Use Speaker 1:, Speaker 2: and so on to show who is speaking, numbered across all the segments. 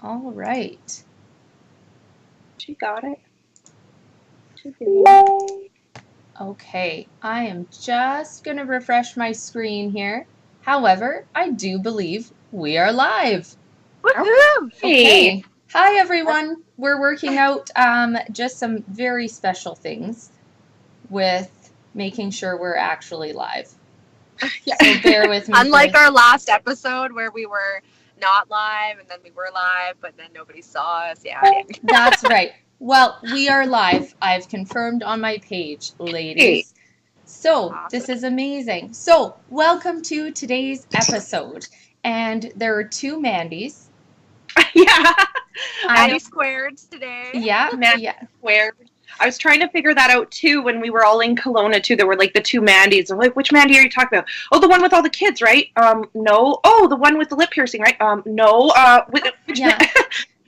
Speaker 1: All right.
Speaker 2: She got it.
Speaker 1: Okay, I am just going to refresh my screen here. However, I do believe we are live.
Speaker 3: Woohoo!
Speaker 1: Okay. Hi, everyone. We're working out just some very special things with making sure we're actually live.
Speaker 3: Yeah.
Speaker 1: So bear with me.
Speaker 3: Unlike our last episode where we were not live and then we were live, but then nobody saw us. Yeah.
Speaker 1: That's right. Well, we are live. I've confirmed on my page, ladies. So
Speaker 3: Awesome.
Speaker 1: This is amazing. So welcome to today's episode. And there are two Mandys.
Speaker 2: Yeah.
Speaker 3: Mandi squared today.
Speaker 1: Yeah.
Speaker 2: Mandi squared. I was trying to figure that out too when we were all in Kelowna too. There were like the two Mandys. I'm like, which Mandi are you talking about? Oh, the one with all the kids, right? No. Oh, the one with the lip piercing, right? No. Which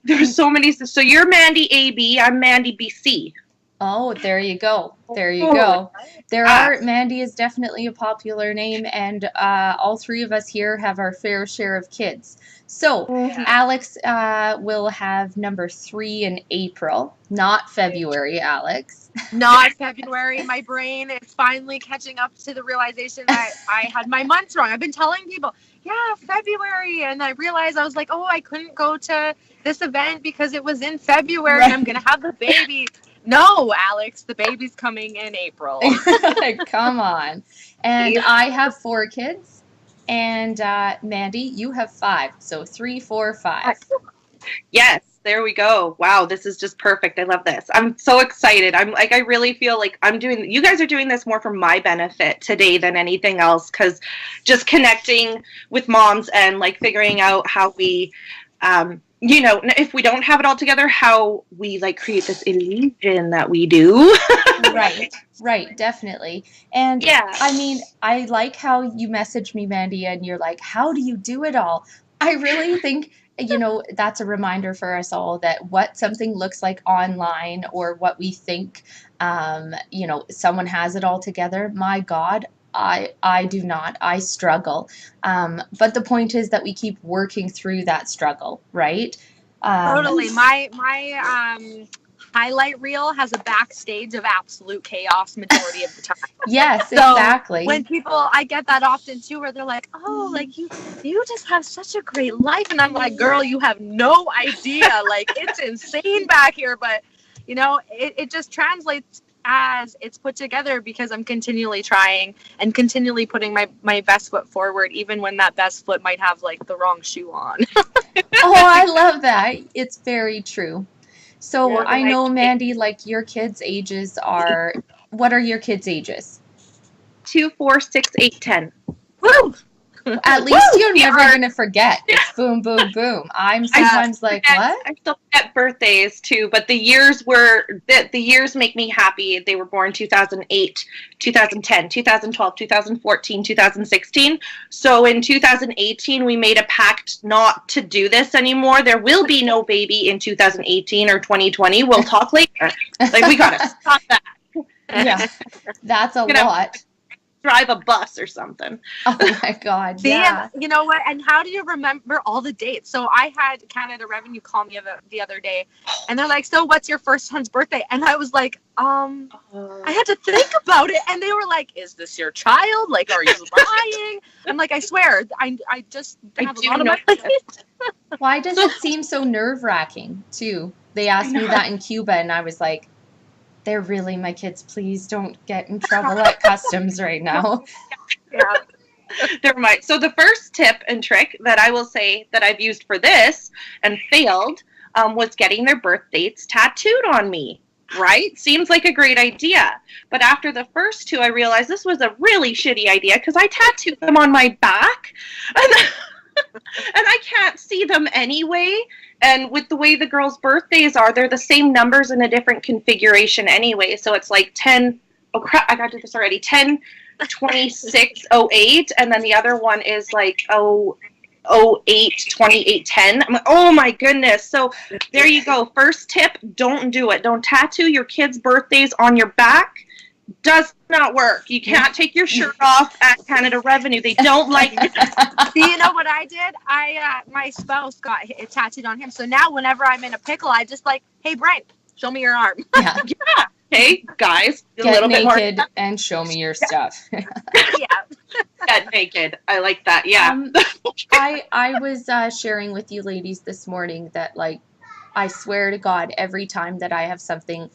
Speaker 2: there were so many. So you're Mandi AB. I'm Mandi BC.
Speaker 1: Oh, there you go. There you go. Mandi is definitely a popular name, and all three of us here have our fair share of kids. So Alex will have number 3 in April, not February, Alex.
Speaker 3: Not February. My brain is finally catching up to the realization that I had my months wrong. I've been telling people, yeah, February, and I realized I was like, oh, I couldn't go to this event because it was in February, and I'm going to have the baby. No, Alex, the baby's coming in April.
Speaker 1: Come on. And I have 4 kids. And Mandi, you have 5. So 3, 4, 5.
Speaker 2: Yes, there we go. Wow, this is just perfect. I love this. I'm so excited. I really feel like you guys are doing this more for my benefit today than anything else, because just connecting with moms and like figuring out how we if we don't have it all together, how we like create this illusion that we do.
Speaker 1: Right, definitely. And I mean, I like how you messaged me, Mandi, and you're like, how do you do it all? I really think, that's a reminder for us all that what something looks like online or what we think, someone has it all together. My God, I do not. I struggle. But the point is that we keep working through that struggle, right?
Speaker 3: Totally. My highlight reel has a backstage of absolute chaos majority of the time.
Speaker 1: Yes,
Speaker 3: so
Speaker 1: exactly.
Speaker 3: When I get that often too, where they're like, oh, like you just have such a great life. And I'm like, girl, you have no idea. Like, it's insane back here. But, it just translates as it's put together because I'm continually trying and continually putting my best foot forward, even when that best foot might have like the wrong shoe on.
Speaker 1: Oh, I love that. It's very true. So I know, Mandi, like your kids' ages are, what are your kids' ages?
Speaker 2: 2, 4, 6, 8, 10.
Speaker 3: Woo!
Speaker 1: At least you're never going to forget. It's boom, boom, boom. I'm sometimes what?
Speaker 2: I still forget birthdays too, but the years make me happy. They were born 2008, 2010, 2012, 2014, 2016. So in 2018, we made a pact not to do this anymore. There will be no baby in 2018 or 2020. We'll talk later. Like, we got to stop that.
Speaker 1: Yeah, that's a lot.
Speaker 2: Drive a bus or something.
Speaker 1: Oh my God. Yeah.
Speaker 3: You know what? And how do you remember all the dates? So I had Canada Revenue call me the other day, and they're like, so what's your first son's birthday? And I was like, I had to think about it. And they were like, is this your child? Like, are you lying? I'm like, I swear, I just have a lot of my plate.
Speaker 1: Why does it seem so nerve-wracking too? They asked me that in Cuba, and I was like, they're really my kids. Please don't get in trouble at customs right now.
Speaker 2: Yeah. Never mind. So the first tip and trick that I will say that I've used for this and failed was getting their birth dates tattooed on me. Right? Seems like a great idea. But after the first 2, I realized this was a really shitty idea because I tattooed them on my back. And I can't see them anyway. And with the way the girls' birthdays are, they're the same numbers in a different configuration anyway. So it's like 10, oh crap, I got to do this already, 10, 26, 08. And then the other one is like 08, 28, 10. I'm like, oh my goodness. So there you go. First tip, don't do it. Don't tattoo your kids' birthdays on your back. Does not work. You can't take your shirt off at Canada Revenue. They don't like it.
Speaker 3: Do you know what I did? My spouse got it tattooed on him. So now whenever I'm in a pickle, I just like, hey, Brian, show me your arm.
Speaker 1: Yeah.
Speaker 2: Yeah. Hey, guys, a
Speaker 1: Get
Speaker 2: little
Speaker 1: naked
Speaker 2: bit more.
Speaker 1: and show me your stuff.
Speaker 3: Yeah.
Speaker 2: Get naked. I like that. Yeah.
Speaker 1: I was sharing with you ladies this morning that, like, I swear to God, every time that I have something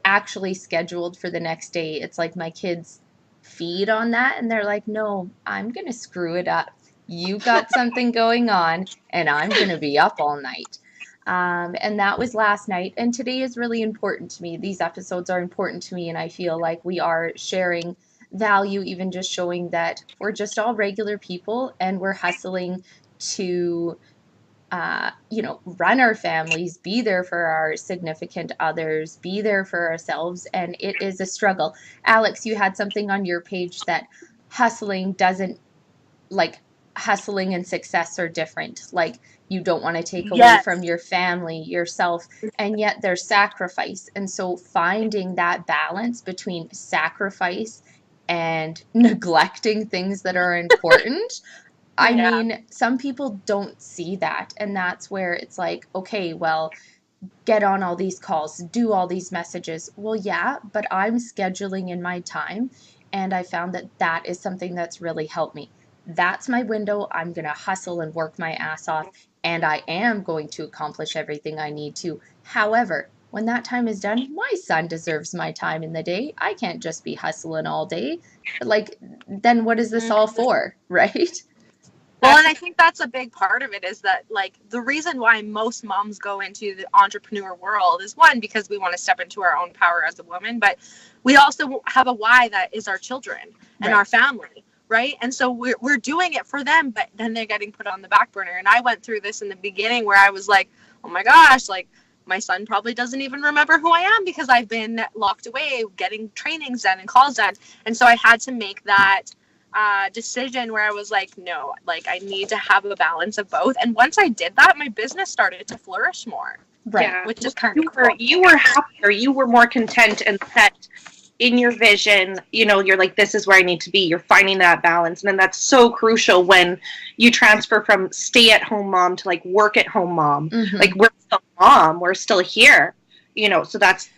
Speaker 1: actually scheduled for the next day, it's like my kids feed on that and they're like, no, I'm going to screw it up. You got something going on and I'm going to be up all night. And that was last night. And today is really important to me. These episodes are important to me. And I feel like we are sharing value, even just showing that we're just all regular people and we're hustling to run our families, be there for our significant others, be there for ourselves. And it is a struggle. Alex, you had something on your page that hustling and success are different. Like, you don't want to take away from your family, yourself, and yet there's sacrifice. And so finding that balance between sacrifice and neglecting things that are important. I mean, some people don't see that. And that's where it's like, okay, well, get on all these calls, do all these messages. Well, yeah, but I'm scheduling in my time. And I found that that is something that's really helped me. That's my window. I'm going to hustle and work my ass off. And I am going to accomplish everything I need to. However, when that time is done, my son deserves my time in the day. I can't just be hustling all day. Like, then what is this all for, right?
Speaker 3: Well, and I think that's a big part of it is that, like, the reason why most moms go into the entrepreneur world is, one, because we want to step into our own power as a woman, but we also have a why that is our children and our family, right? And so we're doing it for them, but then they're getting put on the back burner. And I went through this in the beginning where I was like, oh my gosh, like, my son probably doesn't even remember who I am because I've been locked away getting trainings done and calls done. And so I had to make that decision where I was like, no, like, I need to have a balance of both. And once I did that, my business started to flourish more.
Speaker 1: Right.
Speaker 2: Yeah.
Speaker 3: Which is kind of cool.
Speaker 2: You were happier. You were more content and set in your vision. You know, you're like, this is where I need to be. You're finding that balance. And then that's so crucial when you transfer from stay-at-home mom to, like, work-at-home mom. Mm-hmm. Like, we're still mom. We're still here. You know, so that's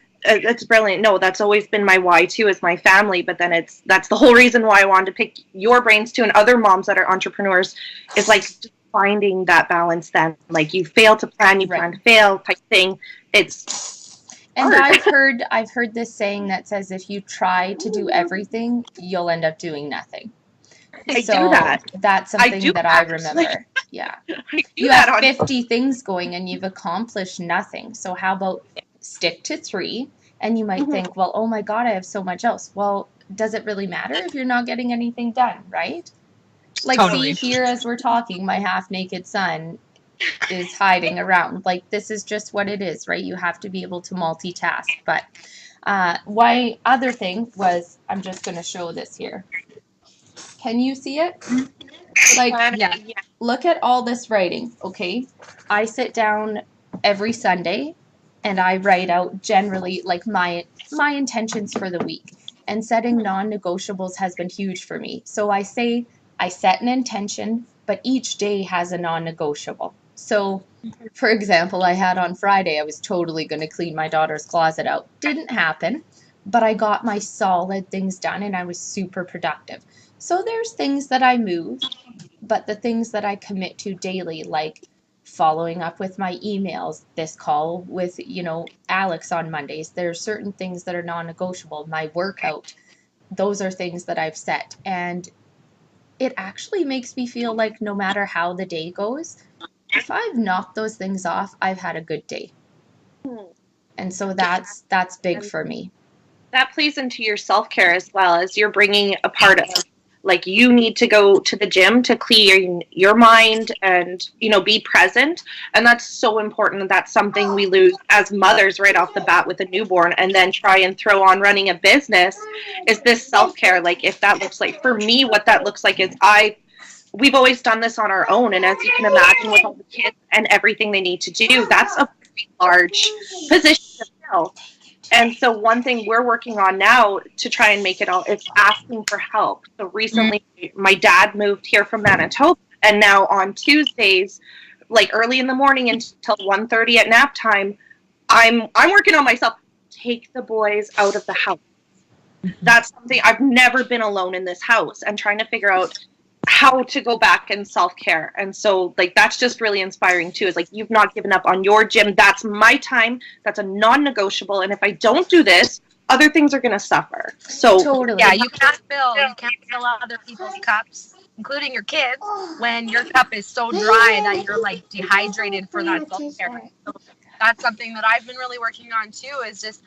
Speaker 2: brilliant. No, that's always been my why too, is my family. But then that's the whole reason why I wanted to pick your brains too, and other moms that are entrepreneurs, is like just finding that balance. Then, like, you fail to plan, you plan to fail type thing. And
Speaker 1: I've heard this saying that says, if you try to do everything, you'll end up doing nothing.
Speaker 2: I do that.
Speaker 1: That's something that I remember. Yeah. You have 50 things going and you've accomplished nothing. So how about stick to 3? And you might think, well, oh my God, I have so much else. Well, does it really matter if you're not getting anything done, right? Like, totally. See here as we're talking, my half-naked son is hiding around. Like, this is just what it is, right? You have to be able to multitask. But my other thing was, I'm just going to show this here. Can you see it? Like, yeah. Look at all this writing, okay? I sit down every Sunday and I write out generally, like, my intentions for the week. And setting non-negotiables has been huge for me. So I say I set an intention, but each day has a non-negotiable. So, for example, I had on Friday, I was totally going to clean my daughter's closet out. Didn't happen, but I got my solid things done and I was super productive. So there's things that I move, but the things that I commit to daily, like following up with my emails, this call with, Alex on Mondays, there are certain things that are non-negotiable. My workout, those are things that I've set. And it actually makes me feel like no matter how the day goes, if I've knocked those things off, I've had a good day. And so that's big for me.
Speaker 2: That plays into your self-care as well, as you're bringing a part of, like, you need to go to the gym to clear your mind and, be present. And that's so important. And that's something we lose as mothers right off the bat with a newborn, and then try and throw on running a business, is this self-care. Like, if that looks like, for me, what that looks like is we've always done this on our own. And as you can imagine, with all the kids and everything they need to do, that's a pretty large position to fill. And so one thing we're working on now to try and make it all is asking for help. So recently my dad moved here from Manitoba, and now on Tuesdays, like early in the morning until 1:30 at nap time, I'm working on myself. Take the boys out of the house. That's something I've never been alone in this house, and trying to figure out how to go back and self-care. And so like that's just really inspiring too, is like you've not given up on your gym. That's my time. That's a non-negotiable, and if I don't do this, other things are going to suffer. So
Speaker 1: Totally.
Speaker 3: Yeah, you can't fill other people's cups, including your kids, when your cup is so dry that you're like dehydrated for that self-care. So that's something that I've been really working on too, is just,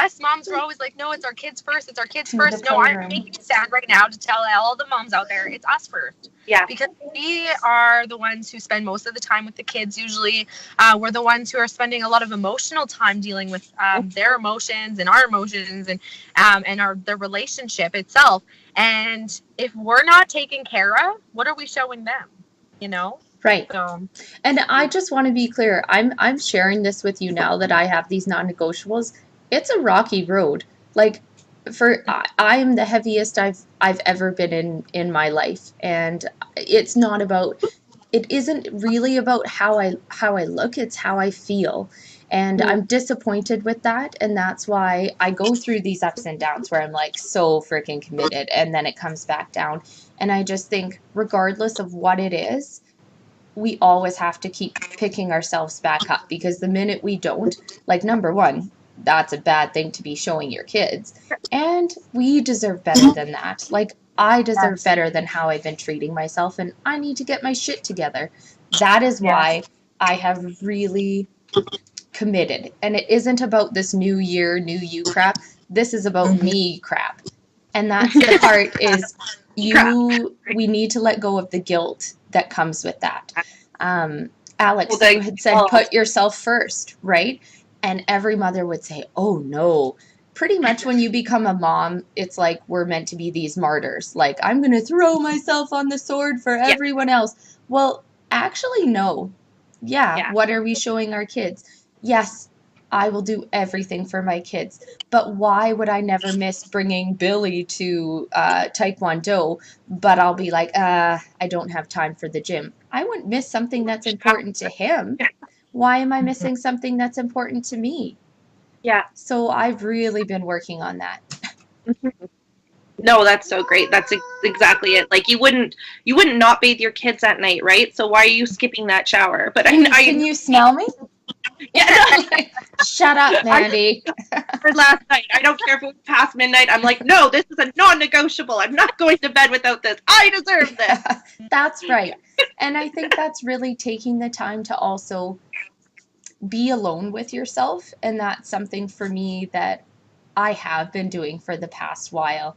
Speaker 3: us moms, we're always like, no, it's our kids first. It's our kids first. No, I'm making a stand right now to tell all the moms out there, it's us first.
Speaker 2: Yeah.
Speaker 3: Because we are the ones who spend most of the time with the kids usually. We're the ones who are spending a lot of emotional time dealing with their emotions and our emotions and the relationship itself. And if we're not taken care of, what are we showing them?
Speaker 1: Right.
Speaker 3: So,
Speaker 1: and I just want to be clear. I'm sharing this with you now that I have these non-negotiables. It's a rocky road. Like I am the heaviest I've ever been in my life, and it isn't really about how I look, it's how I feel. And I'm disappointed with that, and that's why I go through these ups and downs where I'm like so freaking committed and then it comes back down. And I just think regardless of what it is, we always have to keep picking ourselves back up, because the minute we don't, like, number one, that's a bad thing to be showing your kids. And we deserve better than that. Like, I deserve better than how I've been treating myself, and I need to get my shit together. That is why I have really committed. And it isn't about this new year, new you crap. This is about me crap. And that's the part is we need to let go of the guilt that comes with that. Alex, you had said put yourself first, right? And every mother would say, oh no. Pretty much when you become a mom, it's like we're meant to be these martyrs. Like, I'm going to throw myself on the sword for everyone else. Well, actually, no. Yeah, what are we showing our kids? Yes, I will do everything for my kids. But why would I never miss bringing Billy to Taekwondo, but I'll be like, I don't have time for the gym. I wouldn't miss something that's important to him. Why am I missing something that's important to me?
Speaker 2: Yeah.
Speaker 1: So I've really been working on that.
Speaker 2: No, that's so great. That's exactly it. Like you wouldn't not bathe your kids at night, right? So why are you skipping that shower? But
Speaker 1: can you smell me? Yeah. Shut up, Mandi.
Speaker 2: For last night, I don't care if it was past midnight. I'm like, no, this is a non-negotiable. I'm not going to bed without this. I deserve this.
Speaker 1: That's right. And I think that's really taking the time to also be alone with yourself. And that's something for me that I have been doing for the past while.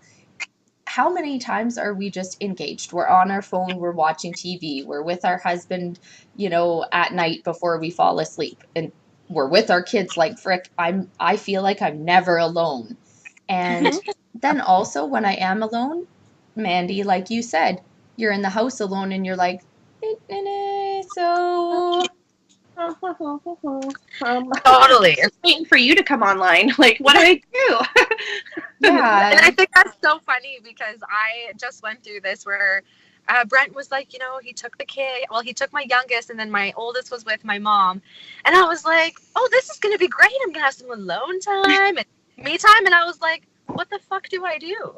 Speaker 1: How many times are we just engaged? We're on our phone, we're watching TV, we're with our husband, at night before we fall asleep, and we're with our kids like frick. I feel like I'm never alone. And then also when I am alone, Mandi, like you said, you're in the house alone and you're like, so
Speaker 3: totally.
Speaker 2: Just waiting for you to come online. Like, what do I do?
Speaker 1: Yeah.
Speaker 3: And I think that's so funny because I just went through this where Brent was like, he took he took my youngest and then my oldest was with my mom. And I was like, oh, this is going to be great. I'm going to have some alone time and me time. And I was like, what the fuck do I do?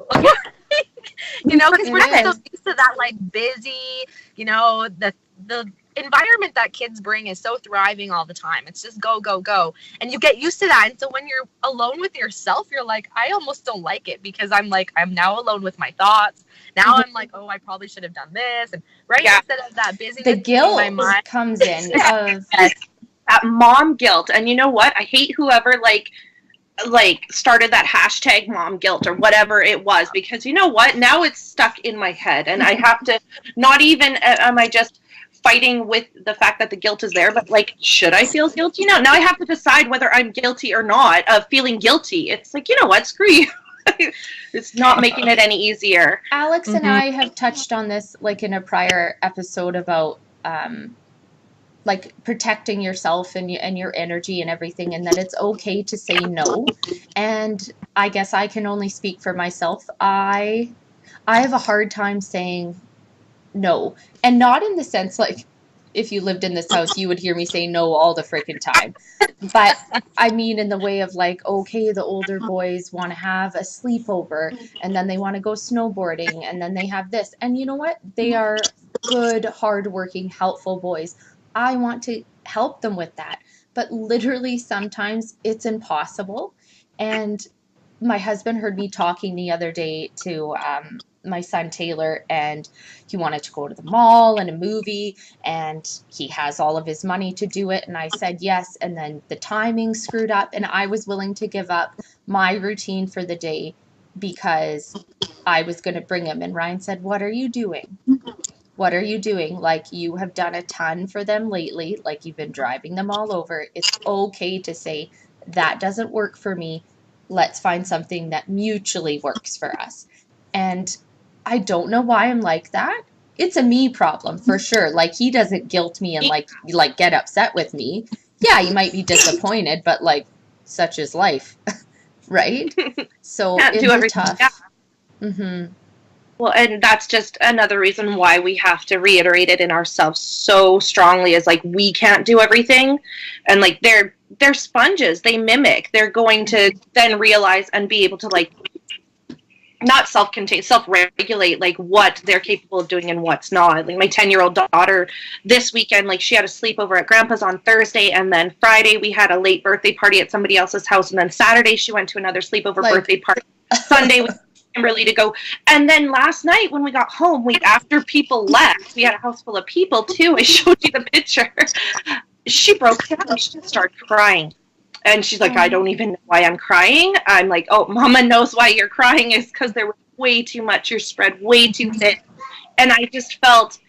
Speaker 3: Because we're so used to that, like, busy, the environment that kids bring is so thriving all the time. It's just go, go, go. And you get used to that. And so when you're alone with yourself, you're like, I almost don't like it because I'm now alone with my thoughts. Now I'm like, oh, I probably should have done this. And instead of that busyness,
Speaker 1: the guilt
Speaker 3: in my mind
Speaker 1: comes in of
Speaker 2: that mom guilt. And you know what? I hate whoever started that hashtag mom guilt or whatever it was, because you know what? Now it's stuck in my head and I have to not even, am I just fighting with the fact that the guilt is there, but like, should I feel guilty now? Now I have to decide whether I'm guilty or not of feeling guilty. It's like, you know what? Screw you. It's not making it any easier.
Speaker 1: Alex and I have touched on this like in a prior episode about like protecting yourself and your energy and everything, and that it's okay to say no. And I guess I can only speak for myself. I have a hard time saying no. And not in the sense like if you lived in this house, you would hear me say no all the freaking time. But I mean, in the way of like, okay, the older boys want to have a sleepover and then they want to go snowboarding and then they have this. And you know what? They are good, hardworking, helpful boys. I want to help them with that. But literally, sometimes it's impossible. And my husband heard me talking the other day to my son Taylor, and he wanted to go to the mall and a movie, and he has all of his money to do it. And I said yes, and then the timing screwed up, and I was willing to give up my routine for the day because I was going to bring him. And Ryan said, "What are you doing? What are you doing? Like, you have done a ton for them lately. Like, you've been driving them all over. It's okay to say, that doesn't work for me. Let's find something that mutually works for us." And I don't know why I'm like that. It's a me problem for sure. Like, he doesn't guilt me and like get upset with me. Yeah, he might be disappointed, but like, such is life, right? So
Speaker 2: Can't
Speaker 1: it's
Speaker 2: do everything.
Speaker 1: tough.
Speaker 2: Yeah.
Speaker 1: Mm-hmm.
Speaker 2: Well, and that's just another reason why we have to reiterate it in ourselves so strongly, is like, we can't do everything. And like, they're sponges, they mimic. They're going to then realize and be able to like not self-contain, self-regulate like what they're capable of doing and what's not. Like my 10-year-old daughter this weekend, like she had a sleepover at grandpa's on Thursday, and then Friday we had a late birthday party at somebody else's house, and then Saturday she went to another sleepover birthday party. Sunday we Kimberly to go. And then last night when we got home, after people left, we had a house full of people too. I showed you the picture. She broke down. She just started crying. And she's like, "I don't even know why I'm crying." I'm like, "Oh, Mama knows why you're crying. Is because there was way too much. You're spread way too thin." And I just felt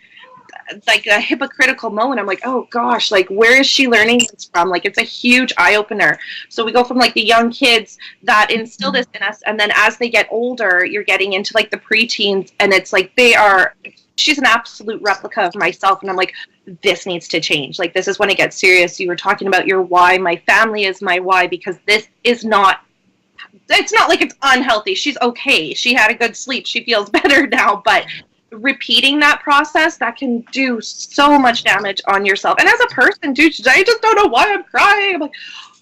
Speaker 2: like a hypocritical moment. I'm like, oh gosh, like where is she learning this from? Like it's a huge eye opener. So we go from like the young kids that instill this in us, and then as they get older, you're getting into like the preteens, and it's like she's an absolute replica of myself, and I'm like, this needs to change. Like this is when it gets serious. You were talking about your why. My family is my why, because this is not, it's not like it's unhealthy. She's okay. She had a good sleep. She feels better now, but repeating that process, that can do so much damage on yourself. And as a person, dude, I just don't know why I'm crying. I'm like,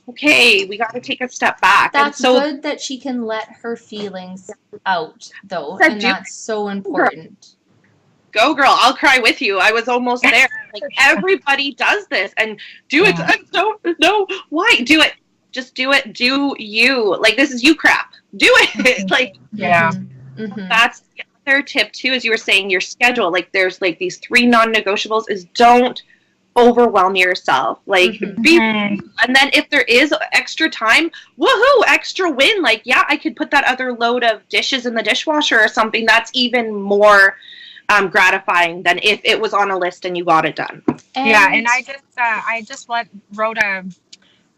Speaker 2: okay, we got to take a step back.
Speaker 1: That's so good that she can let her feelings out, though, and that's so important.
Speaker 2: Go, girl, I'll cry with you. I was almost there. Like everybody does this, and do it. I don't know why. Do it. Just do it. Do you. Like this is you crap. Do it. Like that's other tip too, as you were saying, your schedule. Like there's like these 3 non-negotiables is don't overwhelm yourself. Like and then if there is extra time, woohoo, extra win. Like yeah, I could put that other load of dishes in the dishwasher or something. That's even more gratifying than if it was on a list and you got it done.
Speaker 3: And I just wrote a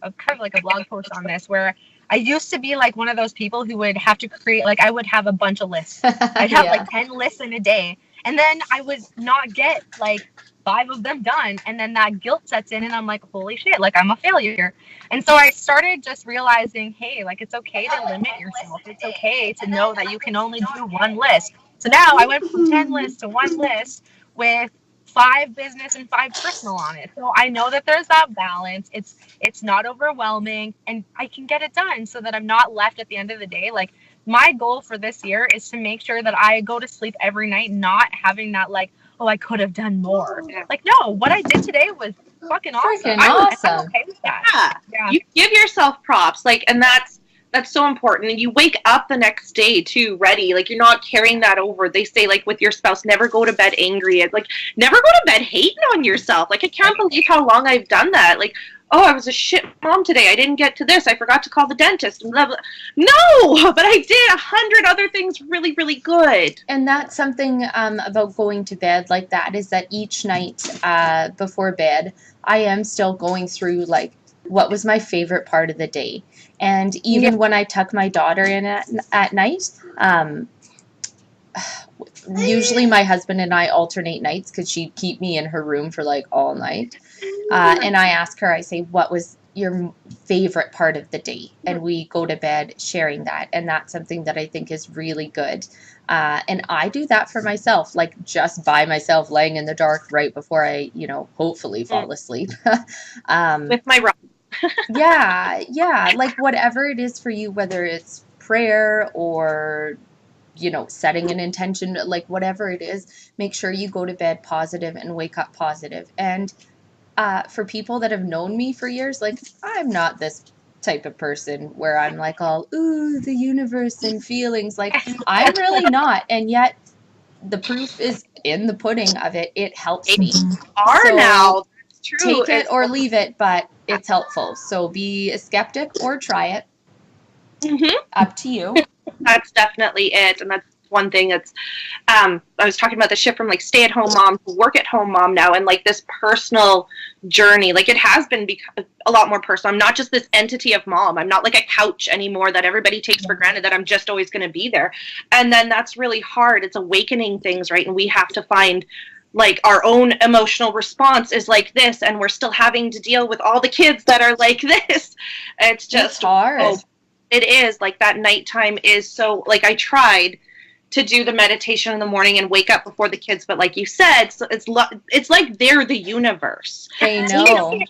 Speaker 3: kind of like a blog post on this, where I used to be like one of those people who would have to create, like I would have a bunch of lists. I'd have like 10 lists in a day, and then I would not get like 5 of them done, and then that guilt sets in, and I'm like, holy shit, like I'm a failure. And so I started just realizing, hey, like it's okay to limit yourself. It's okay to know that you can only do 1 list. So now I went from 10 lists to 1 list with 5 business and 5 personal on it. So I know that there's that balance. It's not overwhelming, and I can get it done so that I'm not left at the end of the day. Like my goal for this year is to make sure that I go to sleep every night not having that like, oh, I could have done more. Like no, what I did today was fucking awesome. I'm okay with that.
Speaker 2: Yeah. You give yourself props, like, and that's so important. And you wake up the next day too ready. Like you're not carrying that over. They say like with your spouse, never go to bed angry. It's like never go to bed hating on yourself. Like I can't believe how long I've done that. Like, oh, I was a shit mom today. I didn't get to this. I forgot to call the dentist. And blah, blah. No, but I did 100 other things really, really good.
Speaker 1: And that's something about going to bed like that, is that each night before bed, I am still going through like, what was my favorite part of the day? And even when I tuck my daughter in at night, usually my husband and I alternate nights because she'd keep me in her room for like all night. And I ask her, I say, what was your favorite part of the day? And we go to bed sharing that. And that's something that I think is really good. And I do that for myself, like just by myself, laying in the dark right before I, hopefully fall asleep.
Speaker 2: With my run.
Speaker 1: Yeah. Like whatever it is for you, whether it's prayer or setting an intention, like whatever it is, make sure you go to bed positive and wake up positive. And for people that have known me for years, like I'm not this type of person where I'm like all, ooh, the universe and feelings. Like I'm really not. And yet the proof is in the pudding of it. It helps me.
Speaker 2: Now. That's true.
Speaker 1: Take it or leave it, but it's helpful. So be a skeptic or try it.
Speaker 2: Mm-hmm.
Speaker 1: Up to you.
Speaker 2: That's definitely it. And that's one thing that's, I was talking about the shift from like stay-at-home mom to work-at-home mom now, and like this personal journey, like it has been a lot more personal. I'm not just this entity of mom. I'm not like a couch anymore that everybody takes for granted that I'm just always going to be there. And then that's really hard. It's awakening things, right? And we have to find like our own emotional response is like this, and we're still having to deal with all the kids that are like this. It's just
Speaker 1: hard.
Speaker 2: It is. Like that nighttime is so, like I tried to do the meditation in the morning and wake up before the kids, but like you said, so it's like they're the universe.
Speaker 1: They know.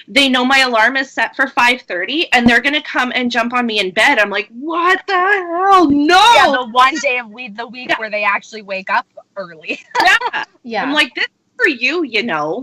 Speaker 2: They know my alarm is set for 5:30 and they're gonna come and jump on me in bed. I'm like, what the hell? No.
Speaker 3: Yeah, the one day of the week where they actually wake up early.
Speaker 2: Yeah. I'm like, this is for you,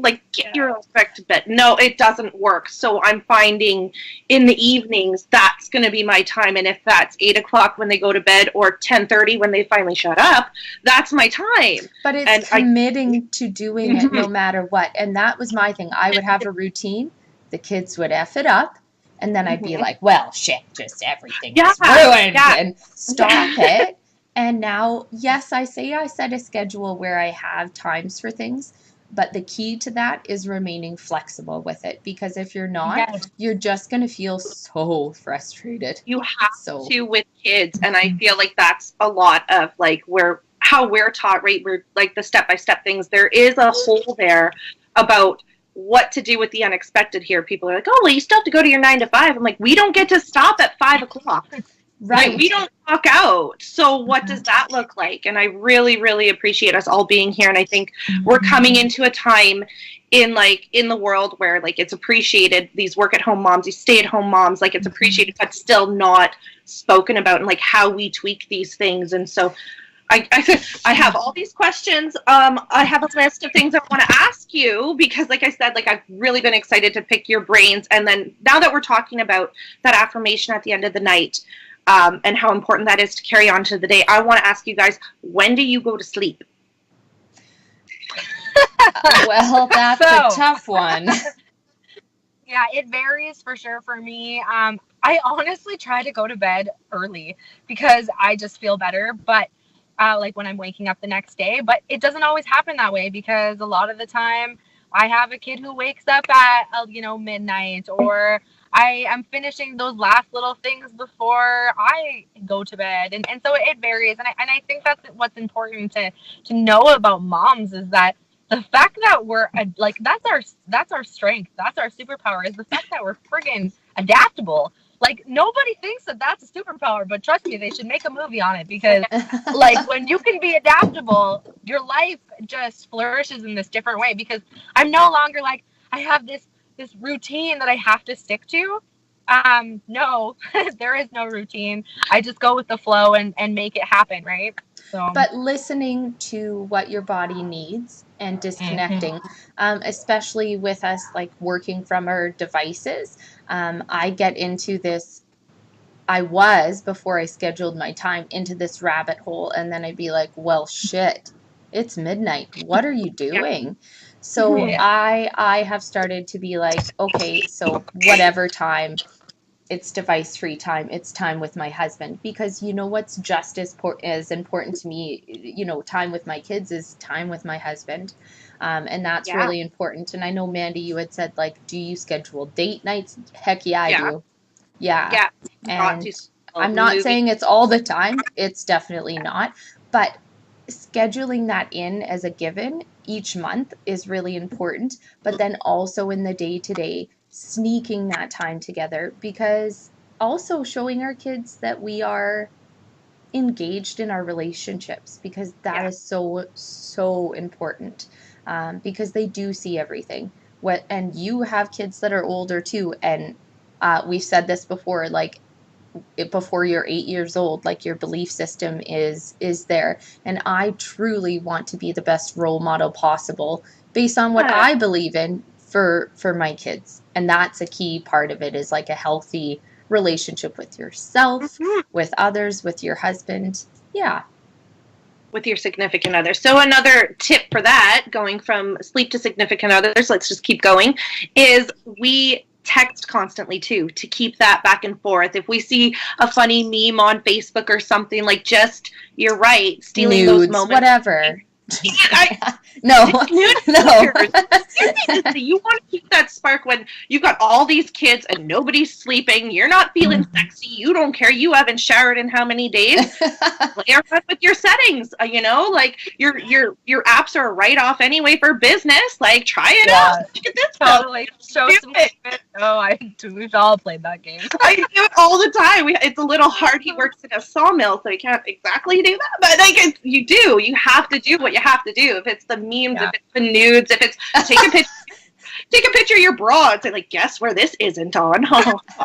Speaker 2: like get your respect to bed. No, it doesn't work. So I'm finding in the evenings that's gonna be my time. And if that's 8:00 when they go to bed or 10:30 when they finally shut up, that's my time.
Speaker 1: But it's committing to doing it no matter what. And that was my thing. I would have a routine. The kids would F it up. And then I'd be like, well, shit, just everything is ruined. And stop it. And now, yes, I set a schedule where I have times for things. But the key to that is remaining flexible with it. Because if you're not, you're just going to feel so frustrated.
Speaker 2: You have to with kids. And I feel like that's a lot of like how we're taught, right? We're like the step-by-step things. There is a hole there about what to do with the unexpected here. People are like, oh, well, you still have to go to your 9 to 5. I'm like, we don't get to stop at 5:00.
Speaker 1: Right.
Speaker 2: Like, we don't walk out. So what does that look like? And I really, really appreciate us all being here. And I think we're coming into a time in the world where like it's appreciated, these work-at-home moms, these stay-at-home moms, like it's appreciated, but still not spoken about, and like how we tweak these things. And so I have all these questions. I have a list of things I want to ask you because, like I said, like I've really been excited to pick your brains. And then now that we're talking about that affirmation at the end of the night, and how important that is to carry on to the day, I want to ask you guys, when do you go to sleep?
Speaker 1: Well, that's a tough one.
Speaker 3: Yeah, it varies for sure for me. I honestly try to go to bed early because I just feel better, but like when I'm waking up the next day. But it doesn't always happen that way because a lot of the time I have a kid who wakes up at midnight, or I am finishing those last little things before I go to bed. And so it varies. And I think that's what's important to know about moms is that the fact that we're like, that's our strength. That's our superpower, is the fact that we're friggin' adaptable. Like, nobody thinks that that's a superpower, but trust me, they should make a movie on it because, like, when you can be adaptable, your life just flourishes in this different way because I'm no longer like, I have this routine that I have to stick to. No, there is no routine. I just go with the flow and make it happen, right? So.
Speaker 1: But listening to what your body needs and disconnecting, especially with us like working from our devices, I get into this. I was, before I scheduled my time, into this rabbit hole, and then I'd be like, well, shit, it's midnight. What are you doing? So I have started to be like, okay, so whatever time, it's device-free time. It's time with my husband, because you know what's just as important to me, time with my kids is time with my husband. And that's really important. And I know, Mandi, you had said, like, do you schedule date nights? Heck yeah, I do. Yeah. And I'm not saying it's all the time. It's definitely not. But scheduling that in as a given each month is really important, but then also in the day-to-day, sneaking that time together, because also showing our kids that we are engaged in our relationships, because that is so important, because they do see everything. And you have kids that are older too, and we've said this before, like before you're 8 years old, like your belief system is there, and I truly want to be the best role model possible based on what I believe in for my kids. And that's a key part of it, is like a healthy relationship with yourself, with others, with your husband. Yeah.
Speaker 2: With your significant other. So another tip for that, going from sleep to significant others, let's just keep going, is we text constantly too, to keep that back and forth. If we see a funny meme on Facebook or something, like, just, you're right, stealing
Speaker 1: nudes,
Speaker 2: those moments.
Speaker 1: whatever.
Speaker 2: No.
Speaker 1: No.
Speaker 2: You want to keep that spark when you've got all these kids and nobody's sleeping. You're not feeling sexy. You don't care. You haven't showered in how many days? Play around with your settings. Like your apps are a write-off anyway for business. Like, try it out. Look at this.
Speaker 3: Totally. Show some it. Oh, we've all played that game.
Speaker 2: I do it all the time. It's a little hard. He works in a sawmill, so he can't exactly do that. But like, you do. You have to do what you have to do. If it's the memes, if it's the nudes, if it's take a picture of your bra and say, like, guess where this isn't on.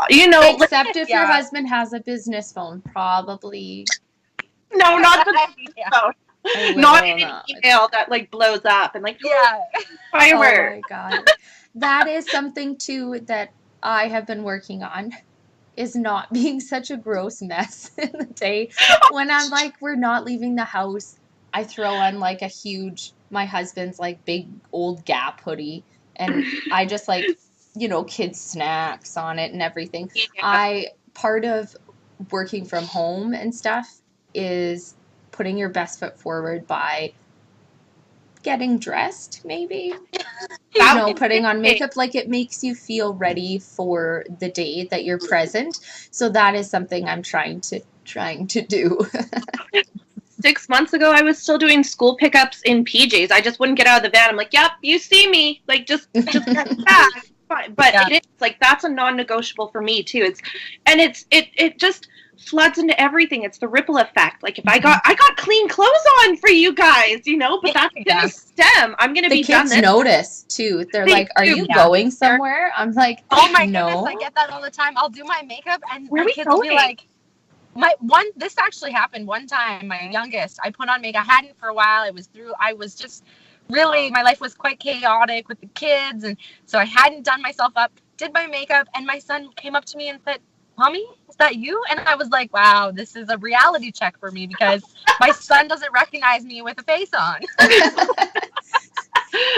Speaker 1: Except if your husband has a business phone, probably.
Speaker 2: No, not the phone. Not in an email that like blows up and like fireworks.
Speaker 1: Oh my God. That is something too that I have been working on, is not being such a gross mess in the day. When I'm like, we're not leaving the house, I throw on like my husband's like big old Gap hoodie, and I just like, kids snacks on it and everything. Part of working from home and stuff is putting your best foot forward by getting dressed, maybe. Putting on makeup, like, it makes you feel ready for the day that you're present. So that is something I'm trying to do.
Speaker 2: 6 months ago, I was still doing school pickups in PJs. I just wouldn't get out of the van. I'm like, yep, you see me. Like, just get back. Fine. But it is like, that's a non-negotiable for me too. It just floods into everything. It's the ripple effect. Like, if I got clean clothes on for you guys, but that's gonna stem. I'm gonna be done.
Speaker 1: The kids notice too. They're like, "Are you going somewhere?" I'm like,
Speaker 3: "Oh my
Speaker 1: no."
Speaker 3: goodness, I get that all the time. I'll do my makeup, and
Speaker 2: where
Speaker 3: my kids will be like, this actually happened one time. My youngest, I put on makeup. I hadn't for a while. I was just really, my life was quite chaotic with the kids, and so I hadn't done myself up. Did my makeup, and my son came up to me and said, "Mommy, is that you?" And I was like, wow, this is a reality check for me, because my son doesn't recognize me with a face on.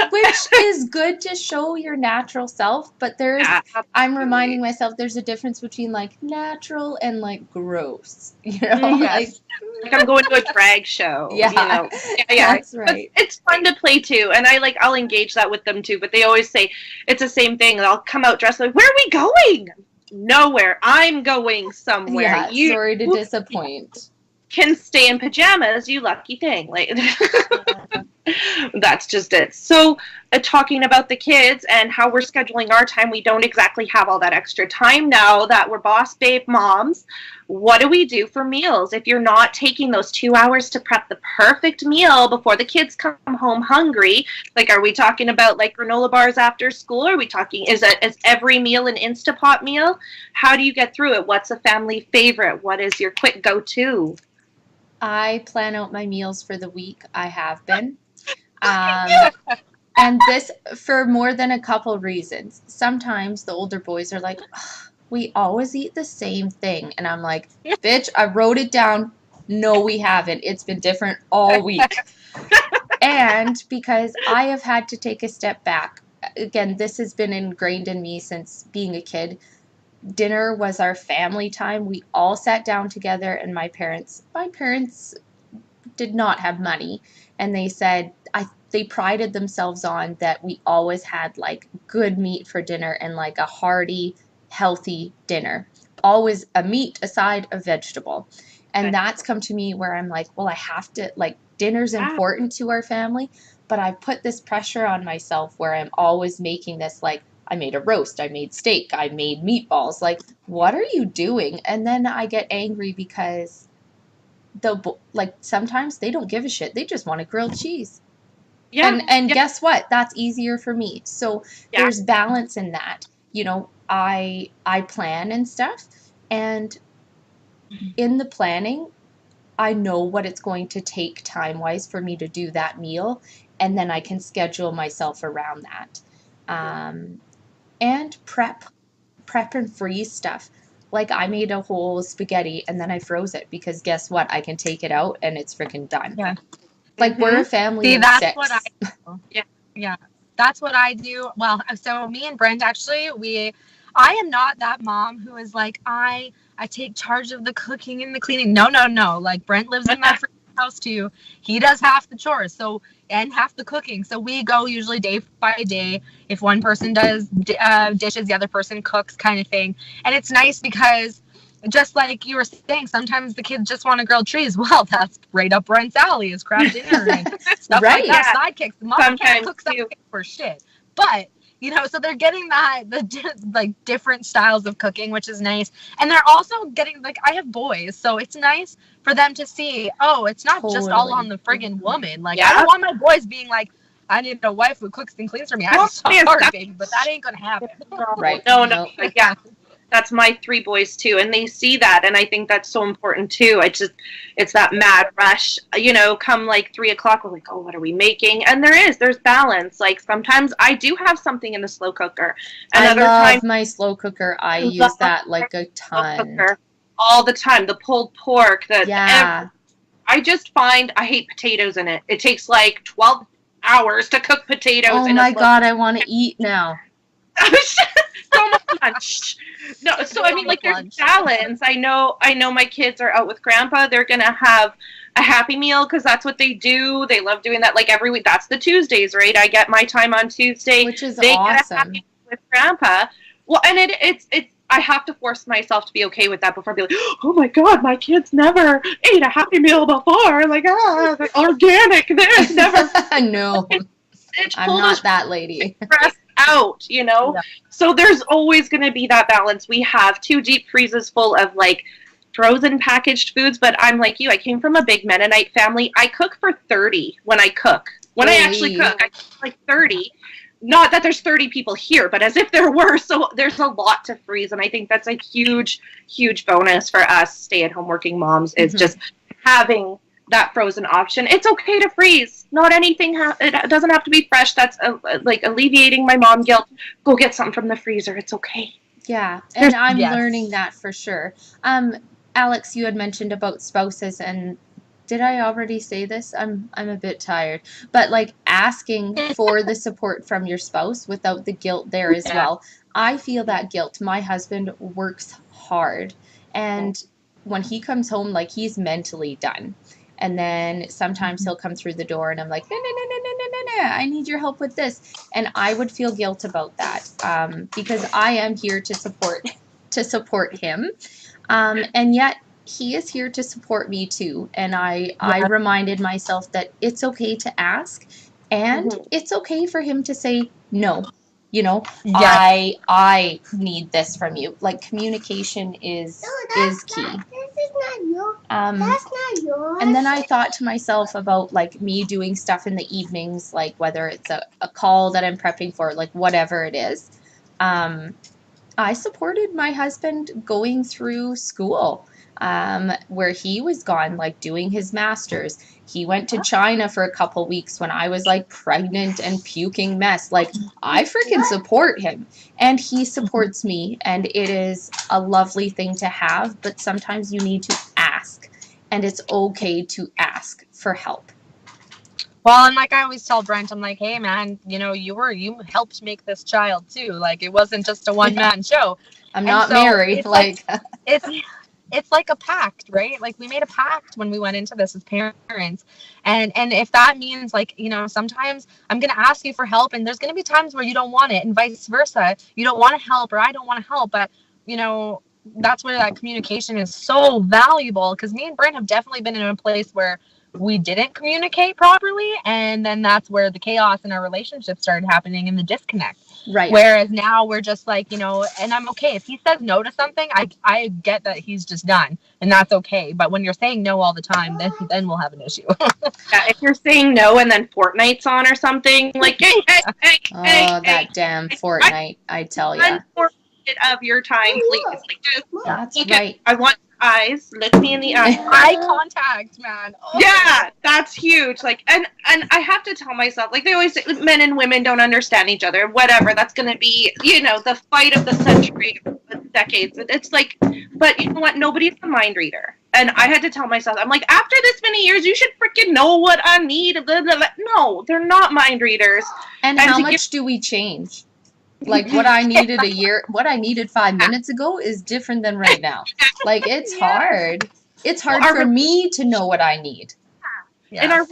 Speaker 1: Which is good to show your natural self, but I'm reminding myself there's a difference between like natural and like gross,
Speaker 2: like I'm going to a drag show.
Speaker 1: That's right.
Speaker 2: But it's fun to play too, and I'll engage that with them too, but they always say it's the same thing. I'll come out dressed like, where are we going? Nowhere. I'm going somewhere.
Speaker 1: Sorry to disappoint.
Speaker 2: Can stay in pajamas, you lucky thing. Like, that's just it. So, talking about the kids and how we're scheduling our time, we don't exactly have all that extra time now that we're boss babe moms. What do we do for meals if you're not taking those 2 hours to prep the perfect meal before the kids come home hungry? Like, are we talking about like granola bars after school? Are we talking, is every meal an Instapot meal? How do you get through it? What's a family favorite? What is your quick go-to?
Speaker 1: I plan out my meals for the week. I have been. And this for more than a couple reasons. Sometimes the older boys are like, we always eat the same thing. And I'm like, bitch, I wrote it down. No, we haven't. It's been different all week. And because I have had to take a step back. Again, this has been ingrained in me since being a kid. Dinner was our family time. We all sat down together, and my parents did not have money, and they said they prided themselves on that we always had like good meat for dinner and like a hearty, healthy dinner. Always a meat, a side, a vegetable. And that's come to me where I'm like, well, I have to, like, dinner's important to our family, but I put this pressure on myself where I'm always making this, like, I made a roast, I made steak, I made meatballs. Like, what are you doing? And then I get angry because like sometimes they don't give a shit. They just want a grilled cheese.
Speaker 2: Yeah.
Speaker 1: And guess what? That's easier for me. So there's balance in that. I plan and stuff, and in the planning, I know what it's going to take time-wise for me to do that meal, and then I can schedule myself around that. And prep and freeze stuff. Like, I made a whole spaghetti and then I froze it because guess what? I can take it out and it's freaking done.
Speaker 3: Yeah.
Speaker 1: Like, we're a family of
Speaker 3: that's
Speaker 1: 6.
Speaker 3: What I do. Yeah. That's what I do. Well, so me and Brent, actually, I am not that mom who is like, I take charge of the cooking and the cleaning. No. Like, Brent lives in that house too. He does half the chores, and half the cooking. So we go usually day by day. If one person does dishes, the other person cooks, kind of thing. And it's nice because, just like you were saying, sometimes the kids just want a grilled cheese. Well, that's right up Brent's alley, is craft dinner and stuff like that. Sidekicks. Mom can't cook sidekick for shit. But, so they're getting the different styles of cooking, which is nice. And they're also getting, like, I have boys, so it's nice for them to see, oh, it's not just all on the friggin' woman. Like, I don't want my boys being like, I need a wife who cooks and cleans for me. I'm sorry, baby, but that ain't gonna happen.
Speaker 1: Right.
Speaker 2: No. Yeah. That's my 3 boys too, and they see that, and I think that's so important too. It's that mad rush, come like 3 o'clock, we're like, oh, what are we making? And there's balance. Like, sometimes I do have something in the slow cooker.
Speaker 1: And other times, my slow cooker, I use that like a ton.
Speaker 2: All the time. The pulled pork, I just find I hate potatoes in it. It takes like 12 hours to cook potatoes.
Speaker 1: Oh my God, I want to eat now.
Speaker 2: So much. No, so I mean, like, there's balance. I know my kids are out with grandpa. They're gonna have a Happy Meal because that's what they do. They love doing that, like, every week. That's the Tuesdays, right? I get my time on Tuesday,
Speaker 1: which is
Speaker 2: they
Speaker 1: awesome.
Speaker 2: Get a Happy Meal with grandpa. Well, and it's I have to force myself to be okay with that before I be like, oh my God, my kids never ate a Happy Meal before. Like, organic. There's never.
Speaker 1: No, I'm not that lady.
Speaker 2: Out, So there's always going to be that balance. We have 2 deep freezers full of, like, frozen packaged foods, but I'm like you. I came from a big Mennonite family. I cook for 30 when I cook. When I actually cook, I cook like 30. Not that there's 30 people here, but as if there were. So there's a lot to freeze, and I think that's a huge, huge bonus for us stay-at-home working moms is just having that frozen option. It's okay to freeze. Not anything. It doesn't have to be fresh. That's like alleviating my mom guilt. Go get something from the freezer. It's okay.
Speaker 1: Yeah, and I'm learning that for sure. Alex, you had mentioned about spouses, and did I already say this? I'm a bit tired, but like asking for the support from your spouse without the guilt there as well. I feel that guilt. My husband works hard, and when he comes home, like, he's mentally done. And then sometimes he'll come through the door and I'm like, no, I need your help with this. And I would feel guilt about that because I am here to support him. And yet he is here to support me too. And I reminded myself that it's okay to ask and it's okay for him to say no. I need this from you. Like, communication is key.
Speaker 4: That's not yours.
Speaker 1: And then I thought to myself about, like, me doing stuff in the evenings, like whether it's a call that I'm prepping for, like whatever it is. I supported my husband going through school where he was gone, like, doing his master's. He went to China for a couple weeks when I was, like, pregnant and puking mess. Like, I freaking support him. And he supports me. And it is a lovely thing to have. But sometimes you need to ask. And it's okay to ask for help.
Speaker 3: Well, and like I always tell Brent, I'm like, hey, man, you helped make this child, too. Like, it wasn't just a one-man show.
Speaker 1: I'm not married.
Speaker 3: It's like a pact, right? Like, we made a pact when we went into this as parents. And if that means, like, sometimes I'm going to ask you for help and there's going to be times where you don't want it and vice versa. You don't want to help or I don't want to help. But, that's where that communication is so valuable because me and Brent have definitely been in a place where we didn't communicate properly, and then that's where the chaos in our relationship started happening and the disconnect.
Speaker 1: Right.
Speaker 3: Whereas now we're just like, and I'm okay if he says no to something. I get that he's just done, and that's okay. But when you're saying no all the time, then we'll have an issue.
Speaker 2: Yeah, if you're saying no and then Fortnite's on or something, like, hey,
Speaker 1: that damn Fortnite, I tell ya.
Speaker 2: 1 minute of your time, please. Like, just
Speaker 1: That's
Speaker 2: look
Speaker 1: right.
Speaker 2: I want eyes. Look me in the eye.
Speaker 3: Eye contact, man. Oh.
Speaker 2: Yeah, that's huge. Like, and I have to tell myself, like they always say, men and women don't understand each other. Whatever. That's going to be, the fight of the century, the decades. It's like, but you know what? Nobody's a mind reader. And I had to tell myself, I'm like, after this many years, you should freaking know what I need. Blah, blah, blah. No, they're not mind readers.
Speaker 1: And how much do we change? Like what I needed what I needed 5 minutes ago is different than right now. Like it's hard. It's hard for me to know what I need.
Speaker 2: Yeah.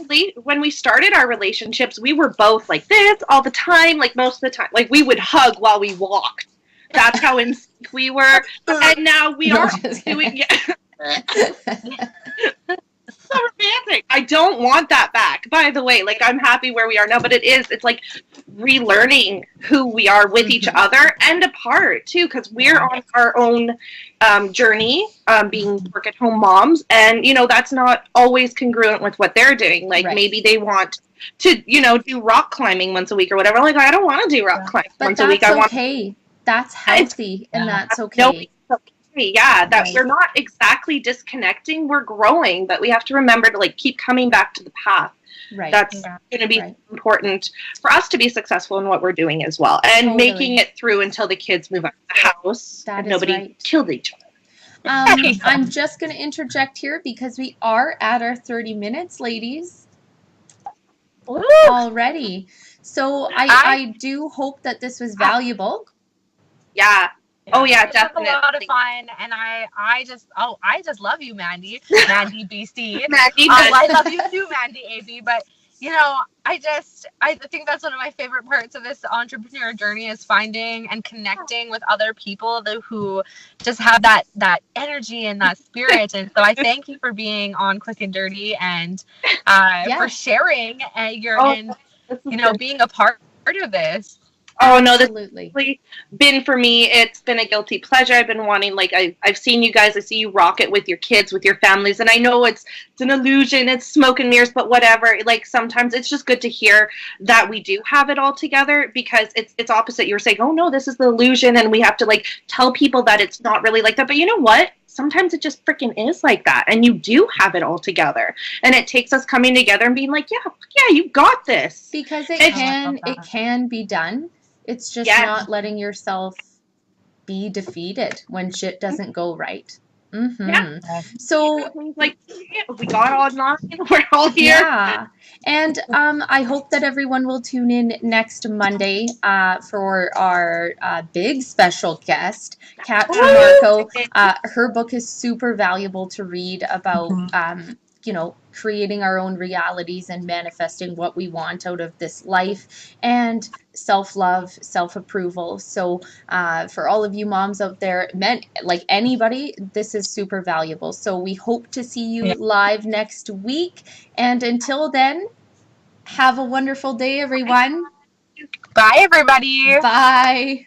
Speaker 2: When we started our relationships, we were both like this all the time, like most of the time. Like we would hug while we walked. That's how in sync we were. And now we are doing so romantic. I don't want that back, by the way. Like I'm happy where we are now, but it's like relearning who we are with each other and apart too, because we're on our own journey, being work at home moms, and that's not always congruent with what they're doing. Like maybe they want to do rock climbing once a week or whatever. Like I don't want to do rock climbing once a week.
Speaker 1: That's healthy, and that's okay.
Speaker 2: No, yeah, that we're not exactly disconnecting, we're growing, but we have to remember to keep coming back to the path.
Speaker 1: Right.
Speaker 2: That's going to be important for us to be successful in what we're doing as well, and making it through until the kids move out of the house and nobody killed each other.
Speaker 1: I'm just going to interject here because we are at our 30 minutes, ladies. Already. So I do hope that this was valuable.
Speaker 2: Yeah. Oh yeah, definitely.
Speaker 3: It was a lot of fun, and I just love you, Mandi, Mandi BC.
Speaker 2: Mandi,
Speaker 3: I love you too, Mandi AB. But I think that's one of my favorite parts of this entrepreneur journey is finding and connecting with other people who just have that energy and that spirit. And so I thank you for being on Quick and Dirty and for sharing being a part of this.
Speaker 2: Oh no,
Speaker 1: Absolutely.
Speaker 2: This has been for me. It's been a guilty pleasure. I've been wanting, I've seen you guys. I see you rock it with your kids, with your families, and I know it's an illusion. It's smoke and mirrors, but whatever. Like sometimes it's just good to hear that we do have it all together, because it's opposite. You're saying, oh no, this is the illusion, and we have to tell people that it's not really like that. But you know what? Sometimes it just freaking is like that, and you do have it all together, and it takes us coming together and being like, yeah, you got this,
Speaker 1: because it can be done. It's just not letting yourself be defeated when shit doesn't go right. Mm-hmm.
Speaker 2: Yeah.
Speaker 1: So
Speaker 2: we got online. We're all here.
Speaker 1: Yeah. And I hope that everyone will tune in next Monday for our big special guest, Kat Marco. Her book is super valuable to read about creating our own realities and manifesting what we want out of this life, and self-love, self-approval. So for all of you moms out there, anybody, this is super valuable. So we hope to see you live next week. And until then, have a wonderful day, everyone.
Speaker 3: Bye, everybody.
Speaker 1: Bye.